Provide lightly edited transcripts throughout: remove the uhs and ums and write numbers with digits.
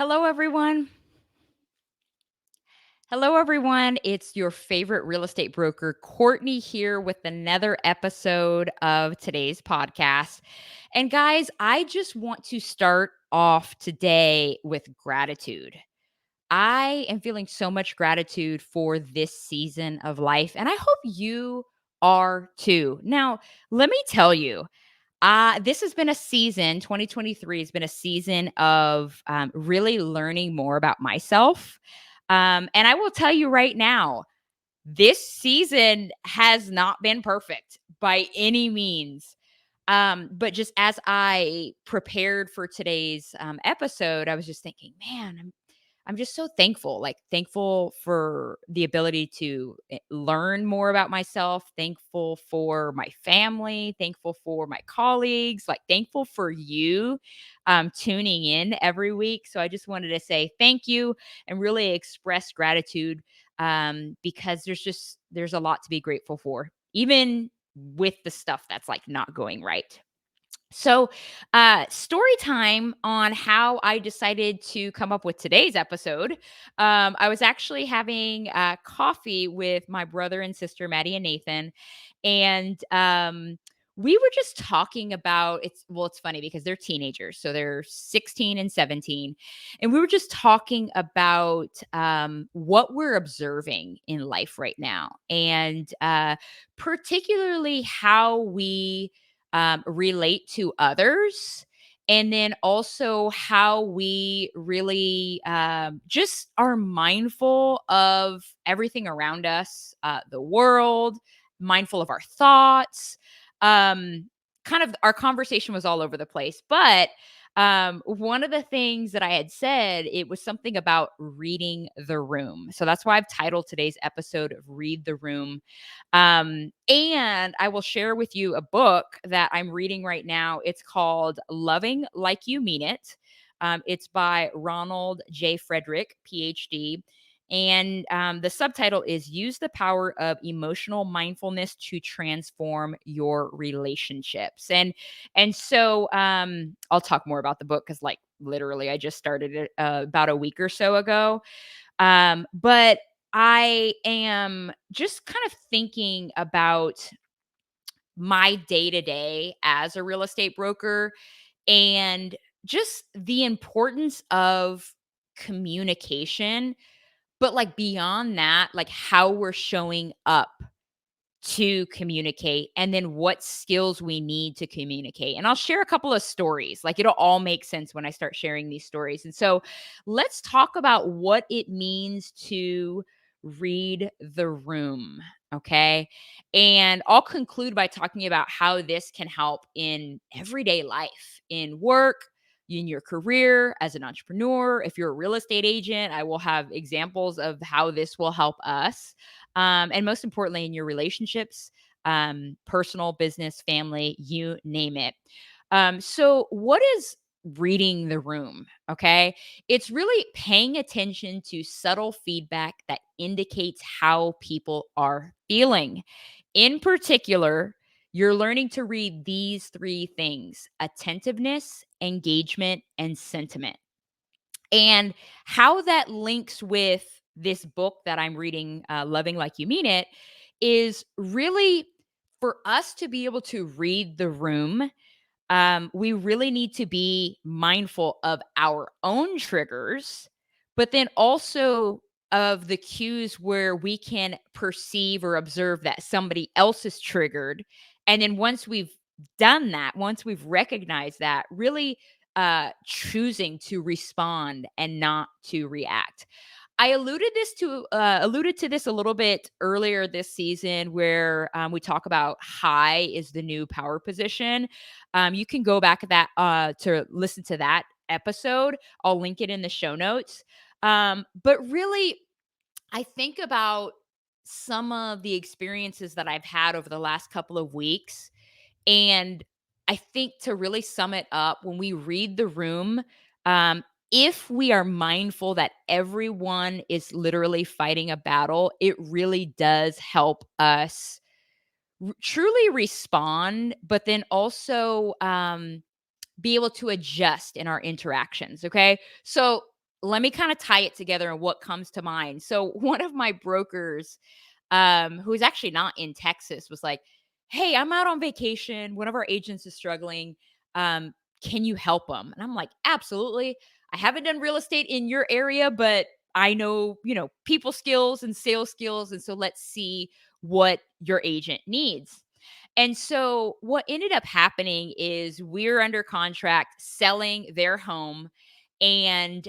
Hello, everyone. Hello, everyone. It's your favorite real estate broker, Courtney, here with another episode of today's podcast. And guys, I just want to start off today with gratitude. I am feeling so much gratitude for this season of life, and I hope you are too. Now, let me tell you, this has been a season, 2023 has been a season of really learning more about myself. And I will tell you right now, this season has not been perfect by any means. But just as I prepared for today's episode, I was just thinking, man, I'm just so thankful, like thankful for the ability to learn more about myself, thankful for my family, thankful for my colleagues, like thankful for you tuning in every week. So I just wanted to say thank you and really express gratitude because there's a lot to be grateful for, even with the stuff that's like not going right. So, story time on how I decided to come up with today's episode. I was actually having coffee with my brother and sister, Maddie and Nathan, and we were just talking about it's. Well, it's funny because they're teenagers, so they're 16 and 17, and we were just talking about what we're observing in life right now, and particularly how we relate to others. And then also how we really just are mindful of everything around us, the world, mindful of our thoughts. Kind of our conversation was all over the place. But one of the things that I had said, it was something about reading the room. So that's why I've titled today's episode Read the Room. And I will share with you a book that I'm reading right now. It's called Loving Like You Mean It. It's by Ronald J. Frederick, PhD. And the subtitle is Use the Power of Emotional Mindfulness to Transform Your Relationships. And so I'll talk more about the book because, like, literally, I just started it about a week or so ago. But I am just kind of thinking about my day to day as a real estate broker and just the importance of communication. But like beyond that, like how we're showing up to communicate and then what skills we need to communicate. And I'll share a couple of stories. Like it'll all make sense when I start sharing these stories. And so let's talk about what it means to read the room. Okay. And I'll conclude by talking about how this can help in everyday life, in work, in your career as an entrepreneur. If you're a real estate agent, I will have examples of how this will help us, and most importantly, in your relationships, personal, business, family, you name it. So, what is reading the room? Okay. It's really paying attention to subtle feedback that indicates how people are feeling. In particular, you're learning to read these three things: attentiveness, engagement, and sentiment. And how that links with this book that I'm reading, Loving Like You Mean It, is really for us to be able to read the room. We really need to be mindful of our own triggers, but then also of the cues where we can perceive or observe that somebody else is triggered. And then once we've done that, once we've recognized that, really choosing to respond and not to react. I alluded to this a little bit earlier this season, where we talk about high is the new power position. You can go back at that to listen to that episode. I'll link it in the show notes. But really, I think about some of the experiences that I've had over the last couple of weeks, and I think to really sum it up, when we read the room, if we are mindful that everyone is literally fighting a battle, it really does help us truly respond, but then also be able to adjust in our interactions. Okay. So let me kind of tie it together and what comes to mind. So one of my brokers, who is actually not in Texas, was like, "Hey, I'm out on vacation. One of our agents is struggling. Um, can you help them?" And I'm like, "Absolutely. I haven't done real estate in your area, but I know, people skills and sales skills. And so let's see what your agent needs." And so what ended up happening is we're under contract selling their home, and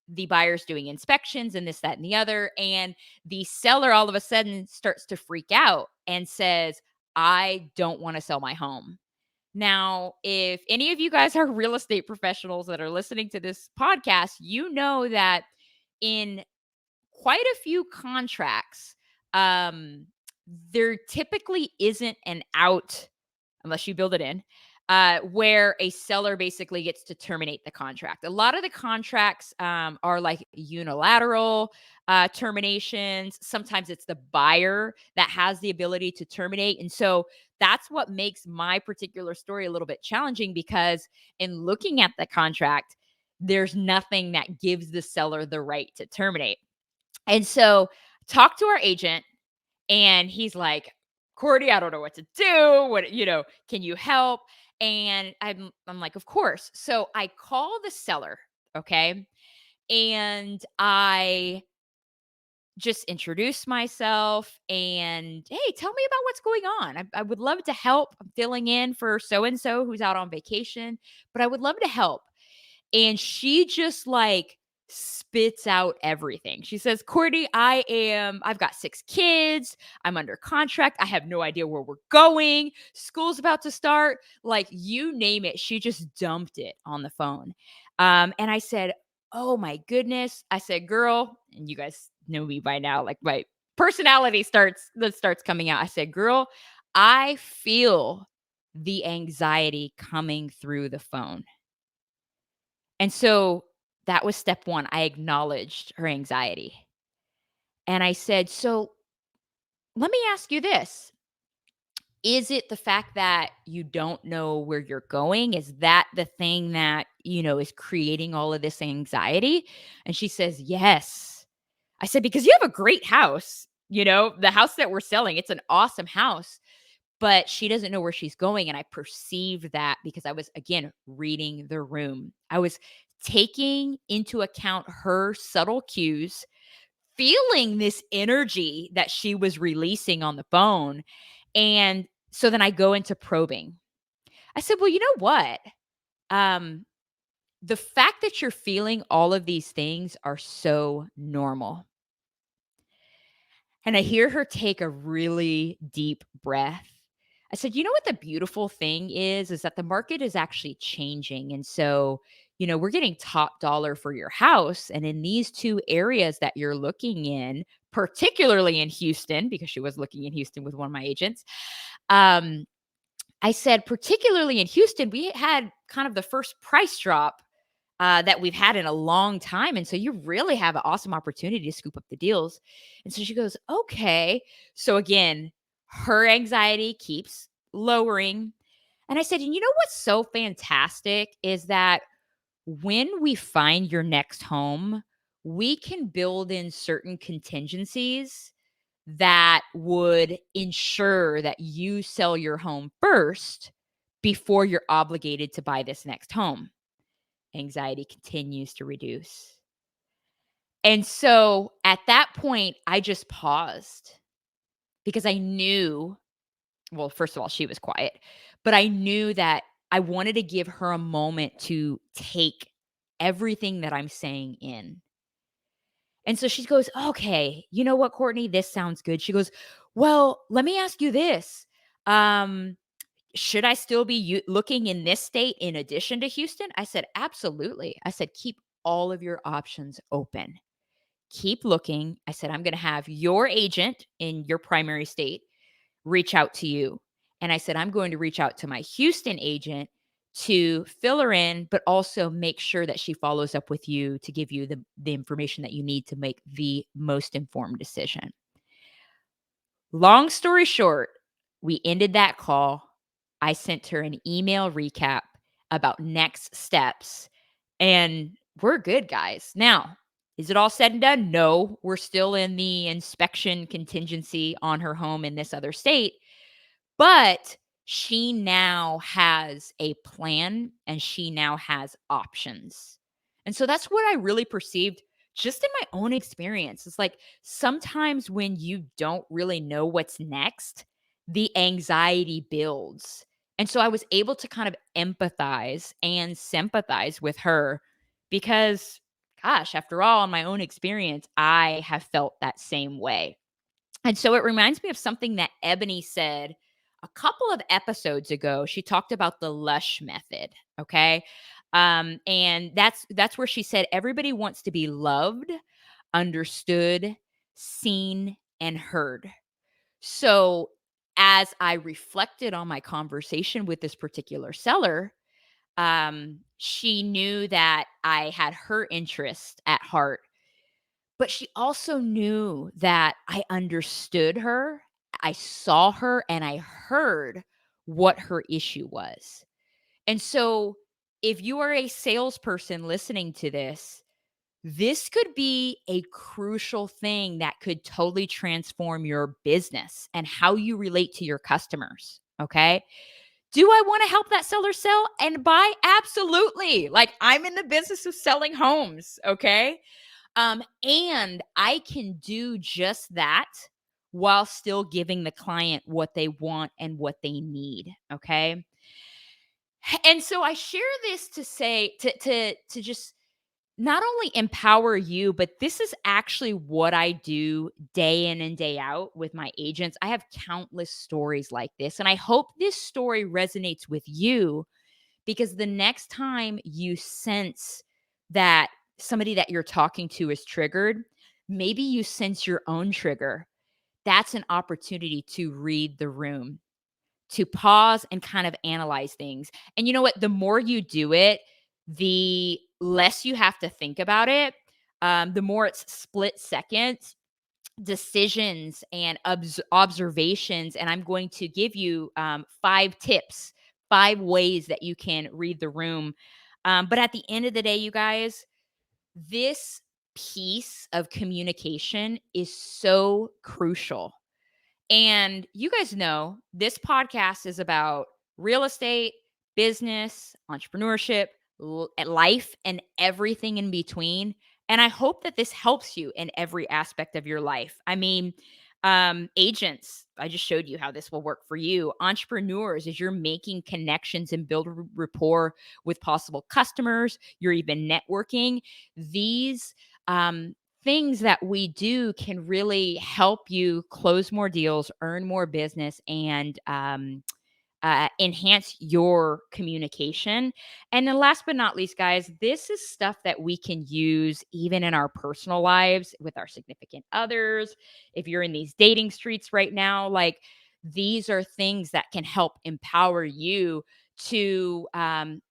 the buyer's doing inspections and this, that, and the other. And the seller all of a sudden starts to freak out and says, "I don't want to sell my home." Now, if any of you guys are real estate professionals that are listening to this podcast, you know that in quite a few contracts, um, there typically isn't an out unless you build it in, where a seller basically gets to terminate the contract. A lot of the contracts are like unilateral terminations. Sometimes it's the buyer that has the ability to terminate. And so that's what makes my particular story a little bit challenging, because in looking at the contract, there's nothing that gives the seller the right to terminate. And so talk to our agent, and he's like, "Courtney, I don't know what to do. Can you help?" And I'm like, "Of course." So I call the seller, okay? And I just introduce myself and, "Hey, tell me about what's going on. I would love to help. I'm filling in for so and so who's out on vacation, but I would love to help." And she just like spits out everything. She says, "Courtney, I've got 6 kids. I'm under contract. I have no idea where we're going. School's about to start." Like, you name it. She just dumped it on the phone. And I said, "Oh my goodness." I said, "Girl," and you guys know me by now, like my personality starts coming out. I said, "Girl, I feel the anxiety coming through the phone." And so that was step 1. I acknowledged her anxiety. And I said, "So let me ask you this. Is it the fact that you don't know where you're going? Is that the thing that, is creating all of this anxiety?" And she says, "Yes." I said, "Because you have a great house. The house that we're selling, it's an awesome house." But she doesn't know where she's going, and I perceived that because I was, again, reading the room. I was taking into account her subtle cues, feeling this energy that she was releasing on the phone, and so then I go into probing. I said, "Well, you know what? Um, the fact that you're feeling all of these things are so normal." And I hear her take a really deep breath. I said, "You know what the beautiful thing is that the market is actually changing. And so, we're getting top dollar for your house. And in these 2 areas that you're looking in, particularly in Houston," because she was looking in Houston with one of my agents. Um, I said, "Particularly in Houston, we had kind of the first price drop that we've had in a long time. And so you really have an awesome opportunity to scoop up the deals." And so she goes, "Okay." So again, her anxiety keeps lowering. And I said, "And you know what's so fantastic is that when we find your next home, we can build in certain contingencies that would ensure that you sell your home first before you're obligated to buy this next home." Anxiety continues to reduce. And so at that point, I just paused because I knew, well, first of all, she was quiet, but I knew that I wanted to give her a moment to take everything that I'm saying in. And so she goes, "Okay, you know what, Courtney, this sounds good." She goes, "Well, let me ask you this. Um, should I still be looking in this state in addition to Houston?" I said, "Absolutely." I said, "Keep all of your options open. Keep looking." I said, "I'm going to have your agent in your primary state reach out to you." And I said, "I'm going to reach out to my Houston agent to fill her in, but also make sure that she follows up with you to give you the information that you need to make the most informed decision." Long story short, we ended that call. I sent her an email recap about next steps. And we're good, guys. Now, is it all said and done? No, we're still in the inspection contingency on her home in this other state, but she now has a plan and she now has options. And so that's what I really perceived just in my own experience. It's like sometimes when you don't really know what's next, the anxiety builds. And so I was able to kind of empathize and sympathize with her because, gosh, after all, in my own experience, I have felt that same way. And so it reminds me of something that Ebony said a couple of episodes ago. She talked about the Lush method, okay? And that's where she said everybody wants to be loved, understood, seen, and heard. So as I reflected on my conversation with this particular seller, she knew that I had her interest at heart, but she also knew that I understood her, I saw her, and I heard what her issue was. And so, if you are a salesperson listening to this could be a crucial thing that could totally transform your business and how you relate to your customers. Okay. Do I want to help that seller sell and buy? Absolutely. Like I'm in the business of selling homes. Okay. And I can do just that while still giving the client what they want and what they need. Okay. And so I share this to say to just not only empower you, but this is actually what I do day in and day out with my agents. I have countless stories like this. And I hope this story resonates with you because the next time you sense that somebody that you're talking to is triggered, maybe you sense your own trigger. That's an opportunity to read the room, to pause and kind of analyze things. And you know what? The more you do it, the less you have to think about it. The more it's split seconds, decisions, and observations. And I'm going to give you 5 tips, 5 ways that you can read the room. But at the end of the day, you guys, this piece of communication is so crucial. And you guys know this podcast is about real estate, business, entrepreneurship, life, and everything in between. And I hope that this helps you in every aspect of your life. I mean, agents, I just showed you how this will work for you. Entrepreneurs, as you're making connections and build rapport with possible customers, you're even networking. These things that we do can really help you close more deals, earn more business, and enhance your communication. And then, last but not least, guys, this is stuff that we can use even in our personal lives with our significant others. If you're in these dating streets right now, like these are things that can help empower you to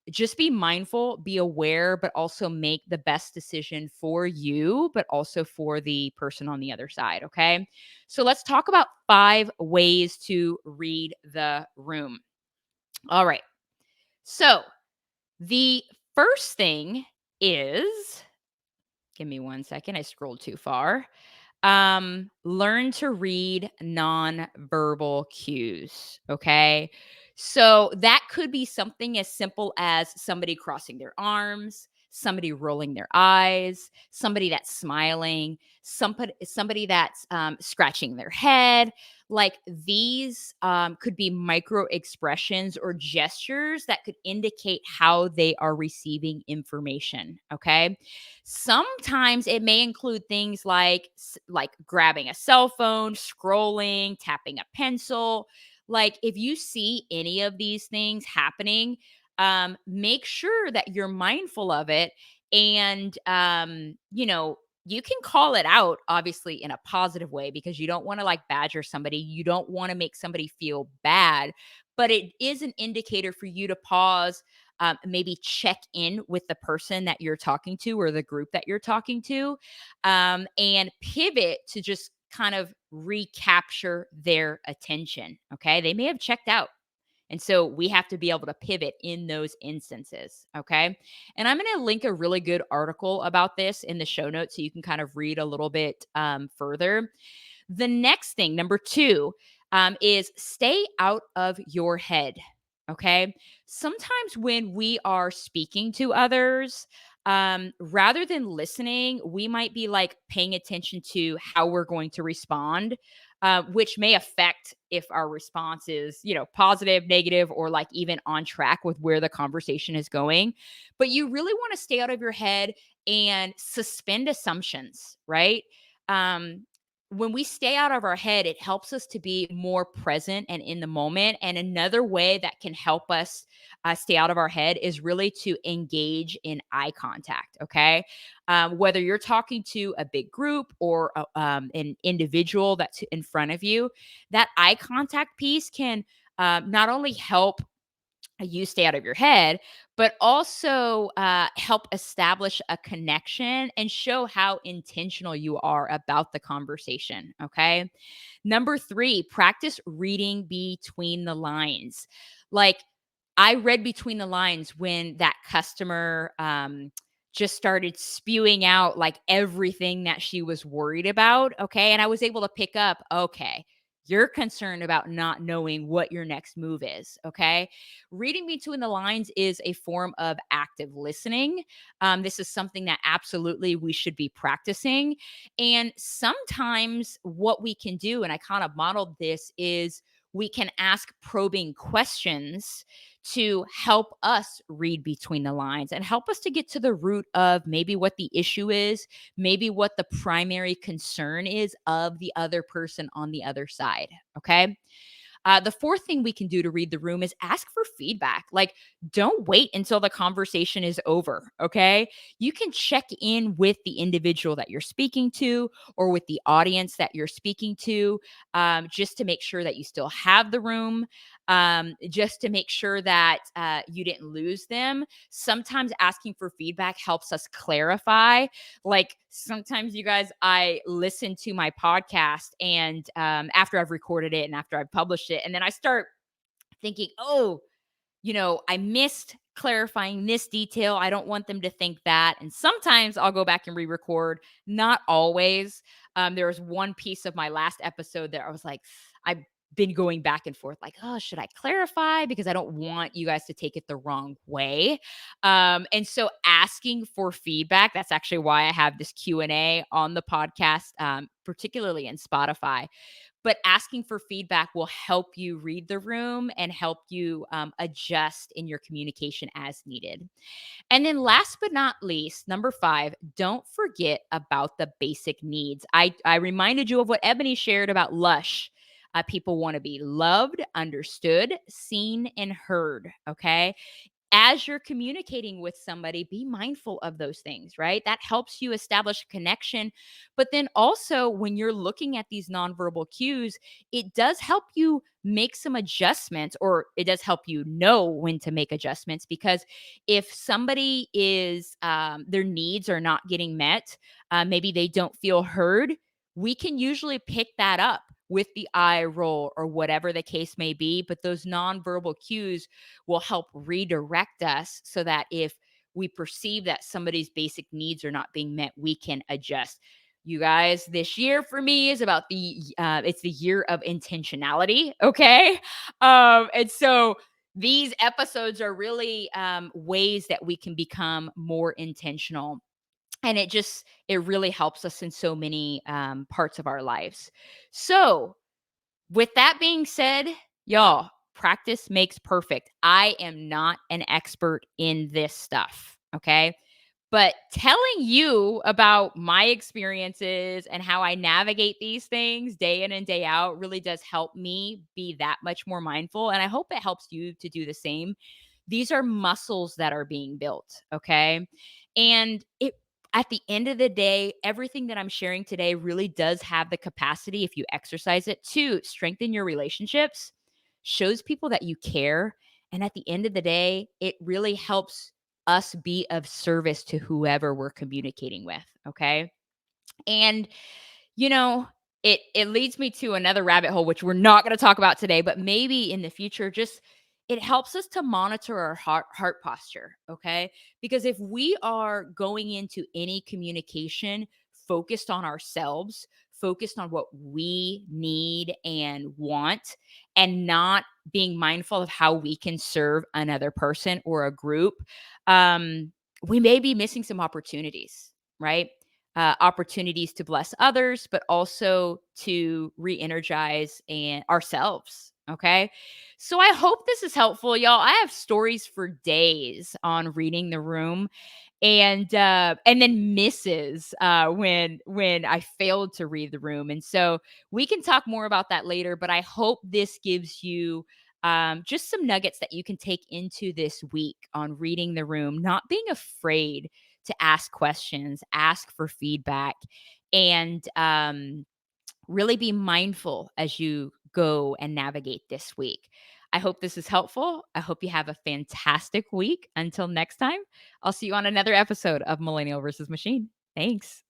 just be mindful, be aware, but also make the best decision for you, but also for the person on the other side. Okay. So let's talk about 5 ways to read the room. All right. So the first thing is, give me one second. I scrolled too far. Learn to read nonverbal cues. Okay. So that could be something as simple as somebody crossing their arms, somebody rolling their eyes, somebody that's smiling, somebody that's scratching their head. Like these could be micro expressions or gestures that could indicate how they are receiving information. Okay. Sometimes it may include things like grabbing a cell phone, scrolling, tapping a pencil. Like if you see any of these things happening, make sure that you're mindful of it. And you can call it out obviously in a positive way because you don't want to like badger somebody. You don't want to make somebody feel bad, but it is an indicator for you to pause, maybe check in with the person that you're talking to or the group that you're talking to, and pivot to just kind of recapture their attention. Okay. They may have checked out And so we have to be able to pivot in those instances. Okay. And I'm going to link a really good article about this in the show notes so you can kind of read a little bit further. The next thing, number two, is stay out of your head. Okay. Sometimes when we are speaking to others, rather than listening, we might be like paying attention to how we're going to respond, which may affect if our response is, positive, negative, or like even on track with where the conversation is going. But you really want to stay out of your head and suspend assumptions, right? Um, when we stay out of our head, it helps us to be more present and in the moment. And another way that can help us stay out of our head is really to engage in eye contact. Okay. Whether you're talking to a big group or an individual that's in front of you, that eye contact piece can not only help you stay out of your head, but also help establish a connection and show how intentional you are about the conversation. Okay. Number three, practice reading between the lines. Like, I read between the lines when that customer just started spewing out like everything that she was worried about. Okay. And I was able to pick up, okay, you're concerned about not knowing what your next move is. Okay. Reading between the lines is a form of active listening. This is something that absolutely we should be practicing. And sometimes what we can do, and I kind of modeled this, is we can ask probing questions to help us read between the lines and help us to get to the root of maybe what the issue is, maybe what the primary concern is of the other person on the other side. Okay. The fourth thing we can do to read the room is ask for feedback. Like, don't wait until the conversation is over. Okay. You can check in with the individual that you're speaking to or with the audience that you're speaking to, just to make sure that you still have the room, just to make sure that you didn't lose them. Sometimes asking for feedback helps us clarify. Like, sometimes, you guys, I listen to my podcast and after I've recorded it and after I've published it, and then I start thinking, oh, I missed clarifying this detail. I don't want them to think that. And sometimes I'll go back and re record, not always. There was one piece of my last episode that I was like, I've been going back and forth, like, oh, should I clarify? Because I don't want you guys to take it the wrong way. And so asking for feedback, that's actually why I have this Q&A on the podcast, particularly in Spotify. But asking for feedback will help you read the room and help you adjust in your communication as needed. And then last but not least, number five, don't forget about the basic needs. I reminded you of what Ebony shared about Lush. People want to be loved, understood, seen, and heard. Okay. As you're communicating with somebody, be mindful of those things, right? That helps you establish a connection. But then also, when you're looking at these nonverbal cues, it does help you make some adjustments, or it does help you know when to make adjustments. Because if somebody is, their needs are not getting met, maybe they don't feel heard, we can usually pick that up with the eye roll or whatever the case may be. But those nonverbal cues will help redirect us so that if we perceive that somebody's basic needs are not being met, we can adjust. You guys, this year for me is about it's the year of intentionality. Okay. And so these episodes are really ways that we can become more intentional. And it really helps us in so many parts of our lives. So, with that being said, y'all, practice makes perfect. I am not an expert in this stuff, okay? But telling you about my experiences and how I navigate these things day in and day out really does help me be that much more mindful. And I hope it helps you to do the same. These are muscles that are being built, okay? And at the end of the day, everything that I'm sharing today really does have the capacity, if you exercise it, to strengthen your relationships, shows people that you care. And at the end of the day, it really helps us be of service to whoever we're communicating with. Okay. And, you know, it leads me to another rabbit hole, which we're not going to talk about today, but maybe in the future, just it helps us to monitor our heart posture, okay? Because if we are going into any communication focused on ourselves, focused on what we need and want, and not being mindful of how we can serve another person or a group, we may be missing some opportunities, right? Opportunities to bless others, but also to re-energize and ourselves. Okay. So I hope this is helpful, y'all. I have stories for days on reading the room and then misses when I failed to read the room. And so we can talk more about that later, but I hope this gives you just some nuggets that you can take into this week on reading the room, not being afraid to ask questions, ask for feedback, and really be mindful as you go and navigate this week. I hope this is helpful. I hope you have a fantastic week. Until next time, I'll see you on another episode of Millennial versus Machine. Thanks.